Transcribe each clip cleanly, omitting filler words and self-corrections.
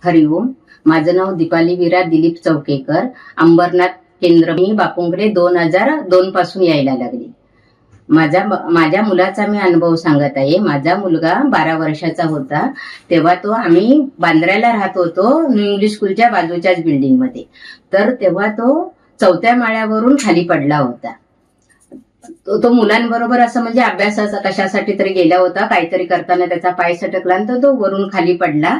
हरिओम. माझं नाव दीपाली वीरा दिलीप चौकेकर. अंबरनाथ केंद्र. मी बापूंकडे 2002 पासून यायला लागली. माझ्या मुलाचा मी अनुभव सांगत आहे. माझा मुलगा 12 वर्षाचा होता तेव्हा आम्ही बांद्र्याला राहत होतो, न्यू इंग्लिश स्कूलच्या बाजूच्याच बिल्डिंग मध्ये. तर तेव्हा तो 4थ्या माळ्यावरून खाली पडला होता. तो मुलांबरोबर असं म्हणजे अभ्यासाचा कशासाठी तरी गेला होता, काहीतरी करताना त्याचा पाय सटकला आणि तो वरून खाली पडला.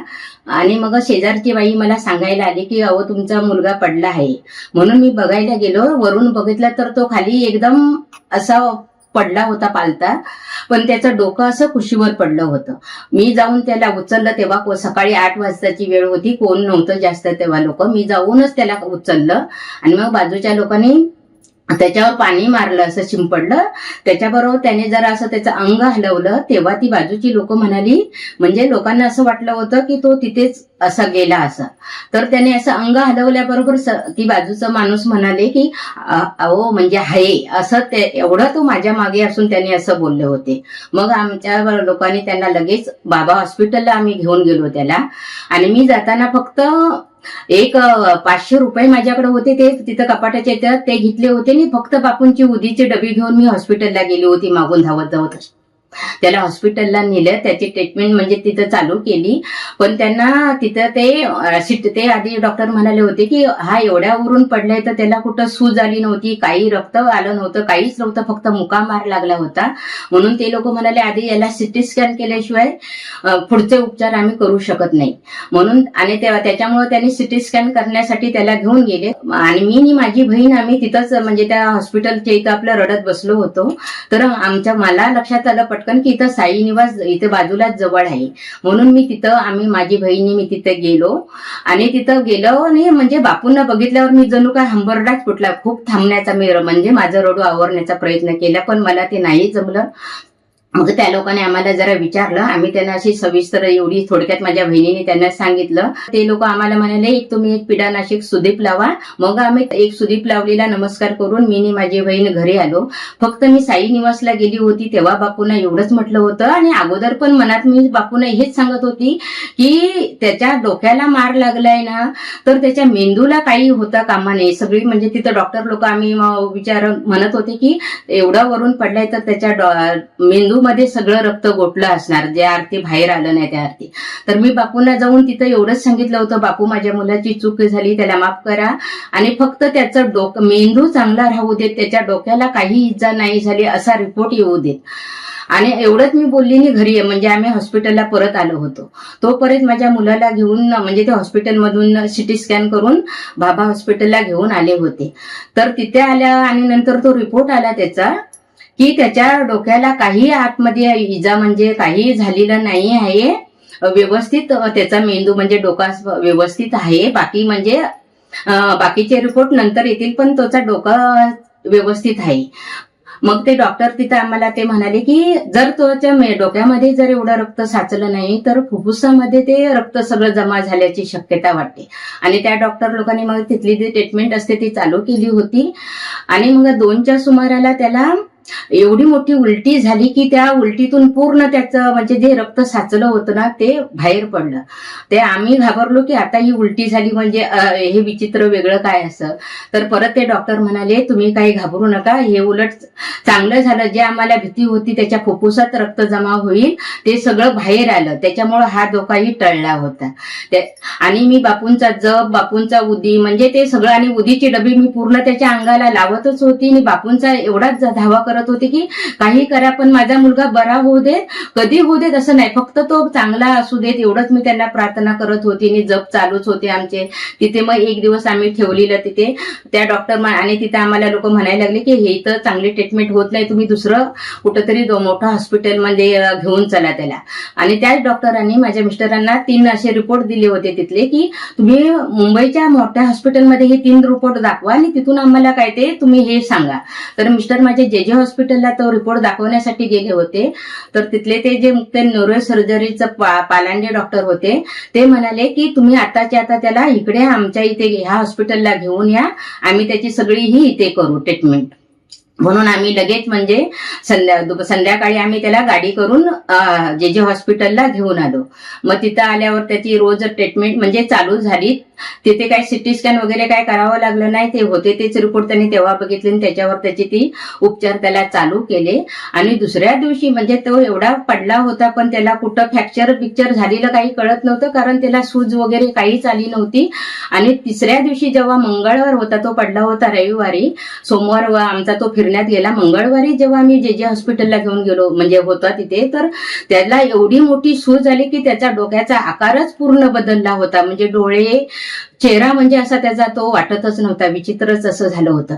आणि मग शेजारची बाई मला सांगायला आली की अहो तुमचा मुलगा पडला आहे. म्हणून मी बघायला गेलो. वरून बघितलं तर तो खाली एकदम असा पडला होता पालता, पण त्याचं डोकं असं कुशीवर पडलं होतं. मी जाऊन त्याला उचललं. तेव्हा सकाळी 8 वाजताची वेळ होती, कोण नव्हतं जास्त तेव्हा लोक. मी जाऊनच त्याला उचललं आणि मग बाजूच्या लोकांनी त्याच्यावर पाणी मारलं, असं शिंपडलं. त्याच्याबरोबर त्याने जरा असं त्याचं अंग हलवलं. तेव्हा ती बाजूची लोक म्हणाली, म्हणजे लोकांना असं वाटलं होतं की तो तिथेच असा गेला असं. तर त्याने असं अंग हलवल्याबरोबर ती बाजूचा माणूस म्हणाले की अहो म्हणजे आहे असं. ते एवढं तो माझ्या मागे असून त्याने असं बोलले होते. मग आमच्या लोकांनी त्यांना लगेच बाबा हॉस्पिटलला आम्ही घेऊन गेलो त्याला. आणि मी जाताना फक्त एक 500 रुपये माझ्याकडे होते, ते तिथं कपाटाच्या इथं ते घेतले होते आणि फक्त बापूंची उदीची डबी घेऊन मी हॉस्पिटलला गेली होती मागून धावत. त्याला हॉस्पिटलला नेलं, त्याची ट्रीटमेंट म्हणजे तिथं चालू केली. पण त्यांना तिथं ते आधी डॉक्टर म्हणाले होते की हा एवढ्यावरून पडलाय तर त्याला कुठं सूज आली नव्हती, काही रक्त आलं नव्हतं, काहीच नव्हतं, फक्त मुकामार लागला होता. म्हणून ते लोक म्हणाले आधी याला सिटी स्कॅन केल्याशिवाय पुढचे उपचार आम्ही करू शकत नाही म्हणून. आणि त्याच्यामुळे त्यांनी सिटी स्कॅन करण्यासाठी त्याला घेऊन गेले. आणि मी आणि माझी बहीण आम्ही तिथंच म्हणजे त्या हॉस्पिटलच्या इथं आपलं रडत बसलो होतो. तर मला लक्षात आलं पटकन की इथं साई निवास इथे बाजूलाच जवळ आहे. म्हणून मी तिथं माझी बहिणी मी तिथे गेलो. आणि तिथं गेलो आणि म्हणजे बापूंना बघितल्यावर मी जणू काय हंबरडाच फुटला. खूप थांबण्याचा मी म्हणजे माझं रडू आवरण्याचा प्रयत्न केला, पण मला ते नाही जमलं. मग त्या लोकांनी आम्हाला जरा विचारलं. आम्ही त्यांना अशी सविस्तर एवढी थोडक्यात माझ्या बहिणीने त्यांना सांगितलं. ते लोक आम्हाला म्हणाले तुम्ही एक पिडानाशिक सुदीप लावा. मग आम्ही एक सुदीप लावलेला नमस्कार करून मी आणि माझी बहीण घरी आलो. फक्त मी साई निवासला गेली होती तेव्हा बापूंना एवढंच म्हटलं होतं. आणि अगोदर पण मनात मी बापूंना हेच सांगत होती की त्याच्या डोक्याला मार लागलाय ना, तर त्याच्या मेंदूला काही होता कामा नये. सगळी म्हणजे तिथं डॉक्टर लोक आम्ही म्हणत होते की एवढा वरून पडलाय तर त्याच्या मेंदू मध्ये सगळं रक्त गोठलं असणार, जे आरती बाहेर आलं नाही त्या आरती. तर मी बापूंना जाऊन तिथं एवढंच सांगितलं होतं, बापू माझ्या मुलाची चूक झाली, त्याला माफ करा आणि फक्त त्याचं मेंदू चांगला राहू देत, त्याच्या डोक्याला काही इजा नाही झाली असा रिपोर्ट येऊ देत. आणि एवढंच मी बोलली आणि घरी म्हणजे आम्ही हॉस्पिटलला परत आलो होतो. तो परत माझ्या मुलाला घेऊन म्हणजे ते हॉस्पिटलमधून सिटी स्कॅन करून बाबा हॉस्पिटलला घेऊन आले होते. तर तिथे आल्या आणि नंतर तो रिपोर्ट आला त्याचा की त्याच्या डोक्याला काही आतमध्ये इजा म्हणजे काही झालेलं नाही आहे. व्यवस्थित त्याचा मेंदू म्हणजे डोका व्यवस्थित आहे. बाकी म्हणजे बाकीचे रिपोर्ट नंतर येतील, पण त्याचा डोका व्यवस्थित आहे. मग ते डॉक्टर तिथं आम्हाला ते म्हणाले की जर त्याच्या डोक्यामध्ये जर एवढं रक्त साचलं नाही तर फुफ्फुसामध्ये ते रक्त सगळं जमा झाल्याची शक्यता वाटते. आणि त्या डॉक्टर लोकांनी मग तिथली जी ट्रीटमेंट असते ती चालू केली होती. आणि मग 2च्या सुमाराला त्याला एवढी मोठी उलटी झाली की त्या उलटीतून पूर्ण त्याचं म्हणजे जे रक्त साचलं होतं ना ते बाहेर पडलं. ते आम्ही घाबरलो की आता ही उलटी झाली म्हणजे हे विचित्र वेगळं काय असं. तर परत ते डॉक्टर म्हणाले तुम्ही काही घाबरू नका, हे उलट चांगलं झालं. जे आम्हाला भीती होती त्याच्या फुफ्फुसात रक्त जमा होईल ते सगळं बाहेर आलं, त्याच्यामुळे हा धोकाही टळला होता. आणि मी बापूंचा जप, बापूंचा उदी म्हणजे ते सगळं आणि उदीची डबी मी पूर्ण त्याच्या अंगाला लावतच होती. आणि बापूंचा एवढाच धावा करत होते की काही करा पण माझा मुलगा बरा होऊ देत, कधी होऊ देत असं नाही, फक्त तो चांगला असू देत एवढंच मी त्यांना प्रार्थना करत होती. आणि जप चालूच होते आमचे तिथे. मग एक दिवस आम्ही ठेवलेलं तिथे त्या डॉक्टर आणि तिथे आम्हाला लोक म्हणायला लागले की हे तर चांगली ट्रीटमेंट होत नाही, तुम्ही दुसरं कुठंतरी मोठा हॉस्पिटलमध्ये घेऊन चला त्याला. आणि त्याच डॉक्टरांनी माझ्या मिस्टरांना 3 असे रिपोर्ट दिले होते तिथले की तुम्ही मुंबईच्या मोठ्या हॉस्पिटलमध्ये हे 3 रिपोर्ट दाखवा आणि तिथून आम्हाला काय ते तुम्ही हे सांगा. तर मिस्टर माझे जे हॉस्पिटलला तो रिपोर्ट दाखवण्यासाठी गेले होते. तर तिथले ते जे मुख्य न्यूरो सर्जरीचं पालांडे डॉक्टर होते ते म्हणाले की तुम्ही आताच्या आता त्याला इकडे आमच्या इथे ह्या हॉस्पिटलला घेऊन या, आम्ही त्याची सगळी ही इथे करू ट्रीटमेंट. म्हणून आम्ही लगेच म्हणजे संध्याकाळी आम्ही त्याला गाडी करून जे हॉस्पिटलला घेऊन आलो. मग तिथं आल्यावर त्याची रोज ट्रीटमेंट म्हणजे चालू झाली. तिथे काही सिटी स्कॅन वगैरे काय करावं लागलं नाही. ते होते तेच रिपोर्ट त्यांनी तेव्हा बघितले आणि त्याच्यावर त्याची ती उपचार त्याला चालू केले. आणि दुसऱ्या दिवशी म्हणजे तो एवढा पडला होता, पण त्याला कुठं फ्रॅक्चर पिक्चर झालेलं काही कळत नव्हतं, कारण त्याला सूज वगैरे काहीच आली नव्हती. आणि तिसऱ्या दिवशी जेव्हा मंगळवार होता, तो पडला होता रविवारी, सोमवार आमचा तो फिरण्यात गेला. मंगळवारी जेव्हा आम्ही जे हॉस्पिटलला घेऊन गेलो म्हणजे होता तिथे, तर त्याला एवढी मोठी सूज आली की त्याचा डोक्याचा आकारच पूर्ण बदलला होता. म्हणजे डोळे, चेहरा म्हणजे असा त्याचा तो वाटतच नव्हता, विचित्रच असं झालं होतं.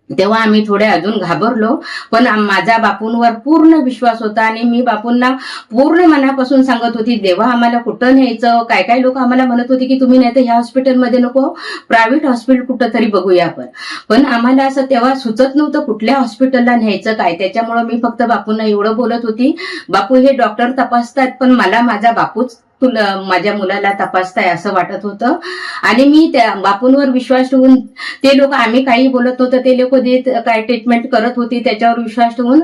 तेव्हा आम्ही थोडे अजून घाबरलो, पण माझा बापूंवर पूर्ण विश्वास होता आणि मी बापूंना पूर्ण मनापासून सांगत होती, देवा आम्हाला कुठं न्यायचं. काय काय लोक आम्हाला म्हणत होते की तुम्ही नाही तर ह्या हॉस्पिटलमध्ये नको, प्रायव्हेट हॉस्पिटल कुठं तरी बघूया आपण. पण आम्हाला असं तेव्हा सुचत नव्हतं कुठल्या हॉस्पिटलला न्यायचं काय. त्याच्यामुळे मी फक्त बापूंना एवढं बोलत होती, बापू हे डॉक्टर तपासतात, पण मला माझा बापूच तुला माझ्या मुलाला तपासताय असं वाटत होतं. आणि मी त्या बापूंवर विश्वास ठेवून ते लोक, आम्ही काही बोलत होतं, ते लोक जे काय ट्रीटमेंट करत होती त्याच्यावर विश्वास ठेवून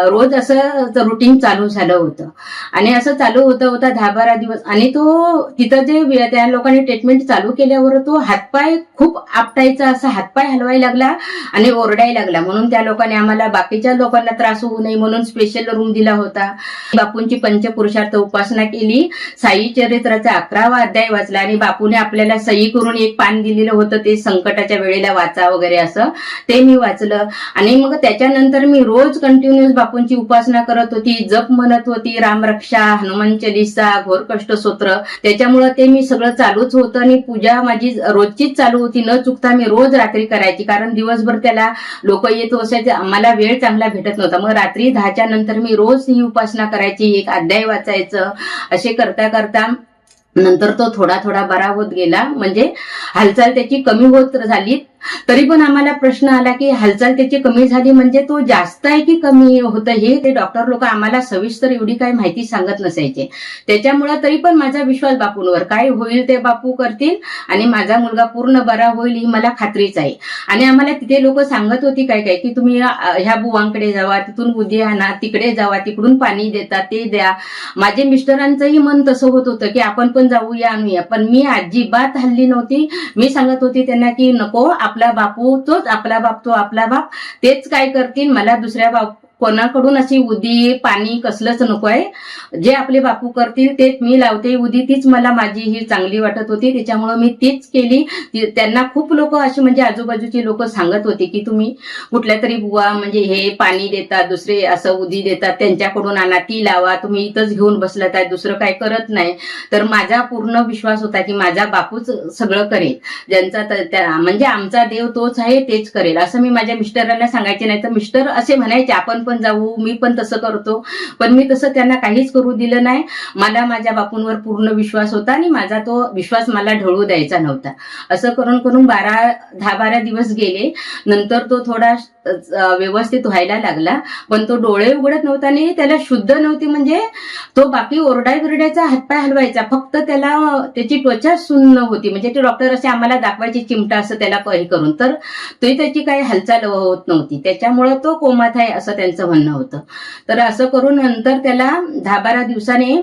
रोज असं रुटीन चालू झालं होतं. आणि असं चालू होता 10-12 दिवस. आणि तो तिथं जे त्या लोकांनी ट्रीटमेंट चालू केल्यावर तो हातपाय खूप आपटायचा, असा हातपाय हलवायला लागला आणि ओरडायला लागला. म्हणून त्या लोकांनी आम्हाला बाकीच्या लोकांना त्रास होऊ नये म्हणून स्पेशल रूम दिला होता. बापूंची पंचपुरुषार्थ उपासना केली. साई चरित्राचा 11वा अध्याय वाचला आणि बापूने आपल्याला सही करून एक पान दिलेलं होतं, ते संकटाच्या वेळेला वाचा वगैरे असं, ते मी वाचलं. आणि मग त्याच्यानंतर मी रोज कंटिन्युअस बापूंची उपासना करत होती, जप म्हणत होती, रामरक्षा, हनुमान चालीसा, घोर कष्ट स्तोत्र. त्याच्यामुळं ते मी सगळं चालूच होतं. आणि पूजा माझी रोजचीच चालू होती, न चुकता मी रोज रात्री करायची, कारण दिवसभर त्याला लोक येत असायचे, मला वेळ चांगला भेटत नव्हता. मग रात्री 10च्या नंतर मी रोज ही उपासना करायची, एक अध्याय वाचायचं. असे करता करता नंतर तो थोडा थोडा बरा होत गेला. म्हणजे हालचाल त्याची कमी होत झाली. तरी पण आम्हाला प्रश्न आला की हालचाल त्याची कमी झाली म्हणजे तो जास्त आहे की कमी होतं, हे ते डॉक्टर लोक आम्हाला सविस्तर एवढी काही माहिती सांगत नसायचे. त्याच्यामुळे तरी पण माझा विश्वास बापूंवर, काय होईल ते बापू करतील आणि माझा मुलगा पूर्ण बरा होईल ही मला खात्रीच आहे. आणि आम्हाला तिथे लोक सांगत होती काय काय की तुम्ही ह्या बुवांकडे जावा, तिथून बुद्धी आणा, तिकडे जावा, तिकडून पाणी देता ते द्या. माझे मिस्टरांचंही मन तसं होत होतं की आपण पण जाऊया आणूया, पण मी अजिबात हल्ली नव्हती. मी सांगत होती त्यांना की नको, आपला बापू तोच आपला बाप, तो आपला बाप, तेच काय करतील, मला दुसऱ्या बाप कोणाकडून अशी उदी पाणी कसलंच नको आहे. जे आपले बापू करतील तेच मी लावते उदी, तीच मला माझी ही चांगली वाटत होती. त्याच्यामुळे मी तीच केली. त्यांना खूप लोक अशी म्हणजे आजूबाजूची लोक सांगत होते की तुम्ही कुठल्या तरी बुवा म्हणजे हे पाणी देतात, दुसरे असं उदी देतात, त्यांच्याकडून आणा, ती लावा, तुम्ही इथंच घेऊन बसलात आहे, दुसरं काय करत नाही. तर माझा पूर्ण विश्वास होता की माझा बापूच सगळं करेल, ज्यांचा म्हणजे आमचा देव तोच आहे, तेच करेल, असं मी माझ्या मिस्टरांना सांगायचे. नाही तर मिस्टर असे म्हणायचे आपण पण जाऊ, मी पण तसं करतो, पण मी तसं त्यांना काहीच करू दिलं नाही. मला माझ्या बापूंवर पूर्ण विश्वास होता आणि माझा तो विश्वास मला ढळू द्यायचा नव्हता. असं करून करून 10-12 दिवस गेले. नंतर तो थोडा व्यवस्थित व्हायला लागला, पण तो डोळे उघडत नव्हता आणि त्याला शुद्ध नव्हती. म्हणजे तो बाकी ओरडायचा, हातपाय हलवायचा, फक्त त्याला त्याची त्वचा सुन्न होती. म्हणजे ते डॉक्टर असे आम्हाला दाखवायचे चिमटा असं त्याला काही करून, तर तो त्याची काही हालचाल होत नव्हती. त्याच्यामुळे तो कोमात आहे असं त्यांचं म्हणणं होतं. तर असं करून नंतर त्याला 10-12 दिवसाने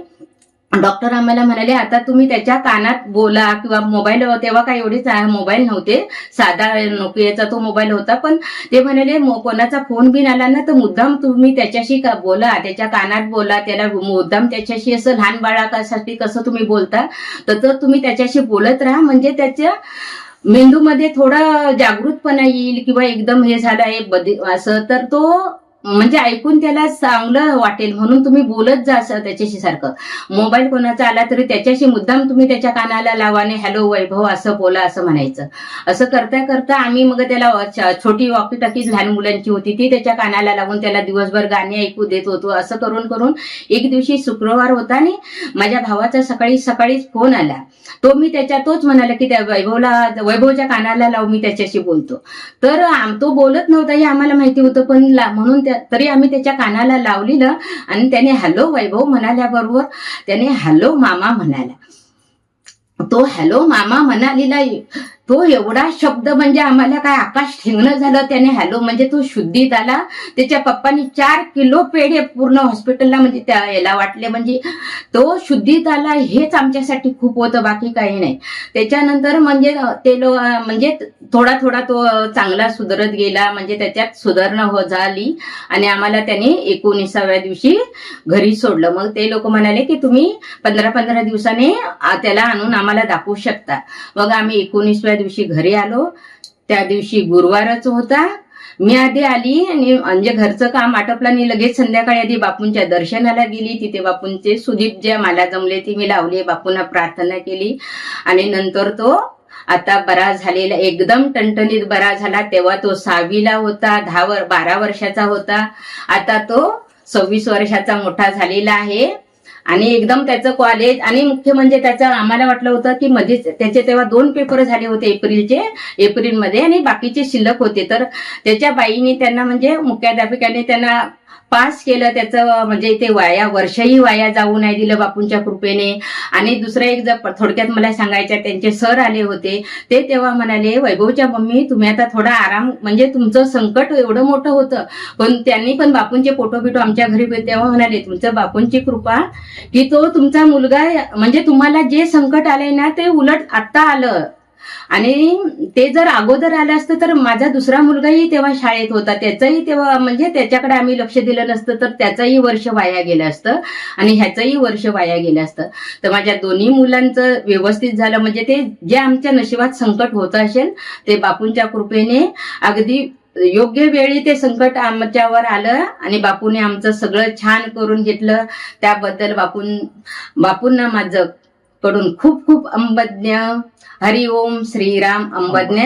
डॉक्टर आम्हाला म्हणाले आता तुम्ही त्याच्या कानात बोला, किंवा मोबाईल, तेव्हा काही एवढे मोबाईल नव्हते, साधा नोकियाचा तो मोबाईल होता, पण ते म्हणाले कोणाचा फोन बिन आला ना तर मुद्दाम तुम्ही त्याच्याशी बोला, त्याच्या कानात बोला, त्याला मुद्दाम त्याच्याशी असं लहान बाळासाठी कसं तुम्ही बोलता तर तुम्ही त्याच्याशी बोलत राहा, म्हणजे त्याच्या मेंदूमध्ये थोडा जागृतपणा येईल किंवा एकदम हे झालं आहे असं, तर तो म्हणजे ऐकून त्याला चांगलं वाटेल म्हणून तुम्ही बोलत जा असं त्याच्याशी सारखं. मोबाईल कोणाचा आला तरी त्याच्याशी मुद्दाम तुम्ही त्याच्या कानाला लावा आणि हॅलो वैभव असं बोला असं म्हणायचं. असं करता करता आम्ही मग त्याला छोटी वॉकी टॉकीज लहान मुलांची होती ती त्याच्या कानाला लावून त्याला दिवसभर गाणी ऐकू देत होतो. असं करून करून एक दिवशी शुक्रवार होता आणि माझ्या भावाचा सकाळीच फोन आला. तो मी तोच म्हणाला की त्या वैभवच्या कानाला लावू, मी त्याच्याशी बोलतो. तर तो बोलत नव्हता हे आम्हाला माहिती होतं, पण म्हणून तरी आम्ही त्याच्या कानाला लावलेलं आणि त्याने हॅलो वैभव म्हणाल्याबरोबर त्याने हॅलो मामा म्हणाला. तो हॅलो मामा म्हणालेला तो एवढा शब्द म्हणजे आम्हाला काय आकाश ठेवणं झालं त्याने. हॅलो म्हणजे तो शुद्धीत आला. त्याच्या पप्पांनी 4 किलो पेढे पूर्ण हॉस्पिटलला म्हणजे त्या याला वाटले. म्हणजे तो शुद्धीत आला हेच आमच्यासाठी खूप होतं, बाकी काही नाही. त्याच्यानंतर म्हणजे ते म्हणजे थोडा थोडा तो चांगला सुधारत गेला. म्हणजे त्याच्यात सुधारणा झाली आणि आम्हाला त्याने 19व्या दिवशी घरी सोडलं. मग ते लोक म्हणाले की तुम्ही 15-15 दिवसाने त्याला आणून आम्हाला दाखवू शकता. मग आम्ही 19व्या दिवशी घरी आलो. त्या दिवशी गुरुवारच होता. मी आधी आली आणि म्हणजे घरचं काम आटपलं आणि लगेच संध्याकाळी आधी बापूंच्या दर्शनाला गेली. तिथे बापूंचे सुदीप जे मला जमले ती मी लावली, बापूंना प्रार्थना केली आणि नंतर तो आता बरा झालेला, एकदम टणटणीत बरा झाला. तेव्हा तो 6वीला होता, 12 वर्षाचा होता. आता तो 26 वर्षाचा मोठा झालेला आहे आणि एकदम त्याचं कॉलेज. आणि मुख्य म्हणजे त्याचं आम्हाला वाटलं होतं की मध्येच त्याचे तेव्हा 2 पेपर झाले होते एप्रिलमध्ये आणि बाकीचे शिल्लक होते. तर त्याच्या बाईने त्यांना म्हणजे मुख्याध्यापिकाने त्यांना पास केलं. त्याचं म्हणजे ते वर्षही वाया जाऊ नाही दिलं बापूंच्या कृपेने. आणि दुसरं एक जर थोडक्यात मला सांगायचं, त्यांचे सर आले होते. ते तेव्हा म्हणाले, वैभवच्या मम्मी तुम्ही आता थोडा आराम, म्हणजे तुमचं संकट एवढं मोठं होतं. पण त्यांनी पण बापूंचे फोटो बिटो आमच्या घरी तेव्हा म्हणाले, तुमचं बापूंची कृपा की तो तुमचा मुलगा, म्हणजे तुम्हाला जे संकट आलंय ना ते उलट आत्ता आलं. आणि ते जर अगोदर आलं असतं तर माझा दुसरा मुलगाही तेव्हा शाळेत होता. त्याचंही तेव्हा म्हणजे त्याच्याकडे आम्ही लक्ष दिलं नसतं तर त्याचंही वर्ष वाया गेलं असतं आणि ह्याचंही वर्ष वाया गेलं असतं. तर माझ्या दोन्ही मुलांचं व्यवस्थित झालं. म्हणजे ते जे आमच्या नशिबात संकट होतं असेल ते बापूंच्या कृपेने अगदी योग्य वेळी ते संकट आमच्यावर आलं आणि बापूने आमचं सगळं छान करून घेतलं. त्याबद्दल बापूंना माझं कडून खूप खूप अंबज्ञ. हरिओम श्रीराम अंबज्ञ.